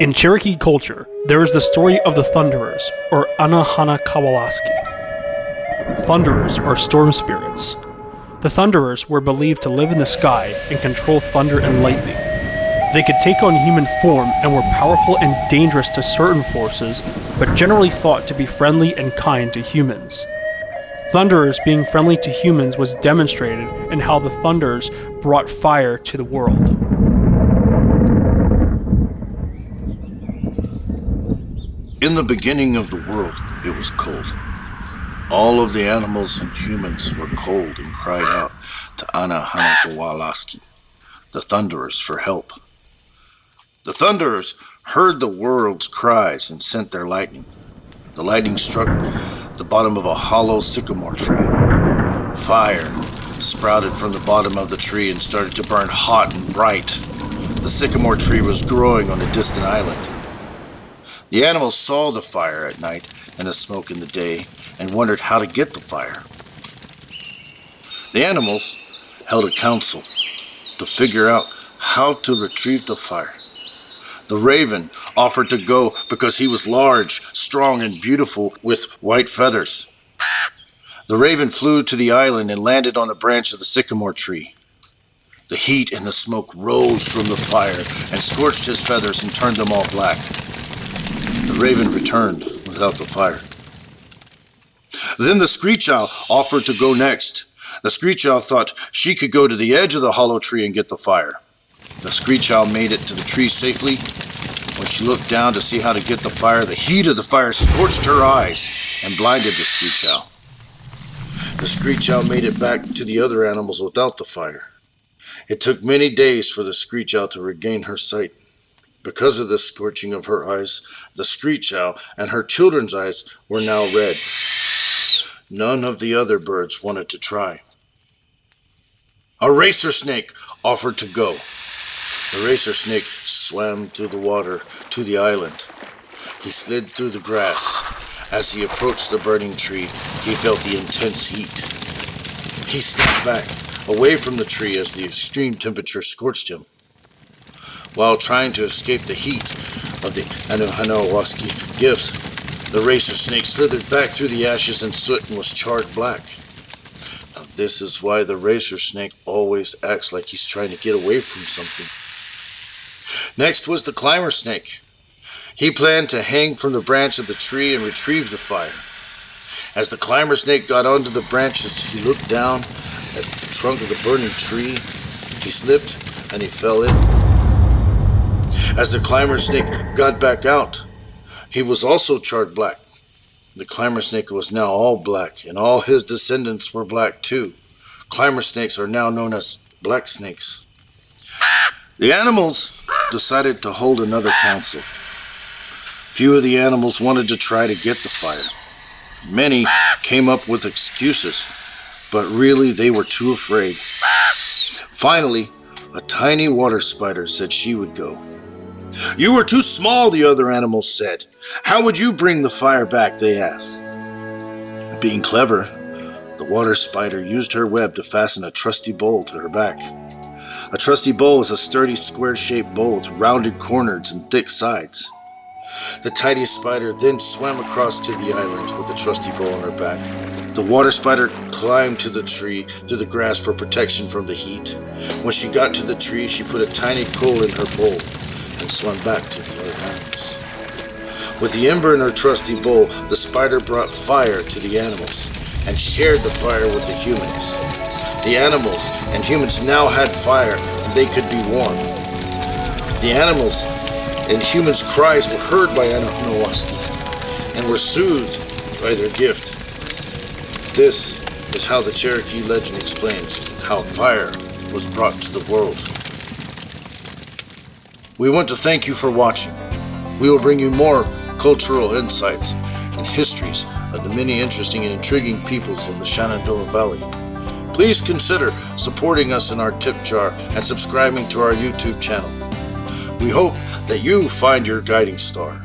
In Cherokee culture, there is the story of the Thunderers, or Ani Hyuntikwalaski. Thunderers are storm spirits. The Thunderers were believed to live in the sky and control thunder and lightning. They could take on human form and were powerful and dangerous to certain forces, but generally thought to be friendly and kind to humans. Thunderers being friendly to humans was demonstrated in how the Thunderers brought fire to the world. In the beginning of the world, it was cold. All of the animals and humans were cold and cried out to Ani Hyuntikwalaski, the Thunderers, for help. The Thunderers heard the world's cries and sent their lightning. The lightning struck the bottom of a hollow sycamore tree. Fire sprouted from the bottom of the tree and started to burn hot and bright. The sycamore tree was growing on a distant island. The animals saw the fire at night and the smoke in the day and wondered how to get the fire. The animals held a council to figure out how to retrieve the fire. The raven offered to go because he was large, strong, and beautiful with white feathers. The raven flew to the island and landed on a branch of the sycamore tree. The heat and the smoke rose from the fire and scorched his feathers and turned them all black. The raven returned without the fire. Then the screech owl offered to go next. The screech owl thought she could go to the edge of the hollow tree and get the fire. The screech owl made it to the tree safely. When she looked down to see how to get the fire, the heat of the fire scorched her eyes and blinded the screech owl. The screech owl made it back to the other animals without the fire. It took many days for the screech owl to regain her sight. Because of the scorching of her eyes, the screech owl and her children's eyes were now red. None of the other birds wanted to try. A racer snake offered to go. The racer snake swam through the water to the island. He slid through the grass. As he approached the burning tree, he felt the intense heat. He stepped back, away from the tree as the extreme temperature scorched him. While trying to escape the heat of the Ani Hyuntikwalaski gifts, the racer snake slithered back through the ashes and soot and was charred black. Now, this is why the racer snake always acts like he's trying to get away from something. Next was the climber snake. He planned to hang from the branch of the tree and retrieve the fire. As the climber snake got onto the branches, he looked down at the trunk of the burning tree. He slipped and he fell in. As the climber snake got back out, he was also charred black. The climber snake was now all black, and all his descendants were black too. Climber snakes are now known as black snakes. The animals decided to hold another council. Few of the animals wanted to try to get the fire. Many came up with excuses, but really they were too afraid. Finally, a tiny water spider said she would go. "You are too small," the other animals said. "How would you bring the fire back?" they asked. Being clever, the water spider used her web to fasten a trusty bowl to her back. A trusty bowl is a sturdy, square-shaped bowl with rounded corners and thick sides. The tiny spider then swam across to the island with the trusty bowl on her back. The water spider climbed to the tree through the grass for protection from the heat. When she got to the tree, she put a tiny coal in her bowl and swam back to the other animals. With the ember in her trusty bowl, the spider brought fire to the animals and shared the fire with the humans. The animals and humans now had fire and they could be warm. The animals and humans' cries were heard by Ani Hyuntikwalaski and were soothed by their gift. This is how the Cherokee legend explains how fire was brought to the world. We want to thank you for watching. We will bring you more cultural insights and histories of the many interesting and intriguing peoples of the Shenandoah Valley. Please consider supporting us in our tip jar and subscribing to our YouTube channel. We hope that you find your guiding star.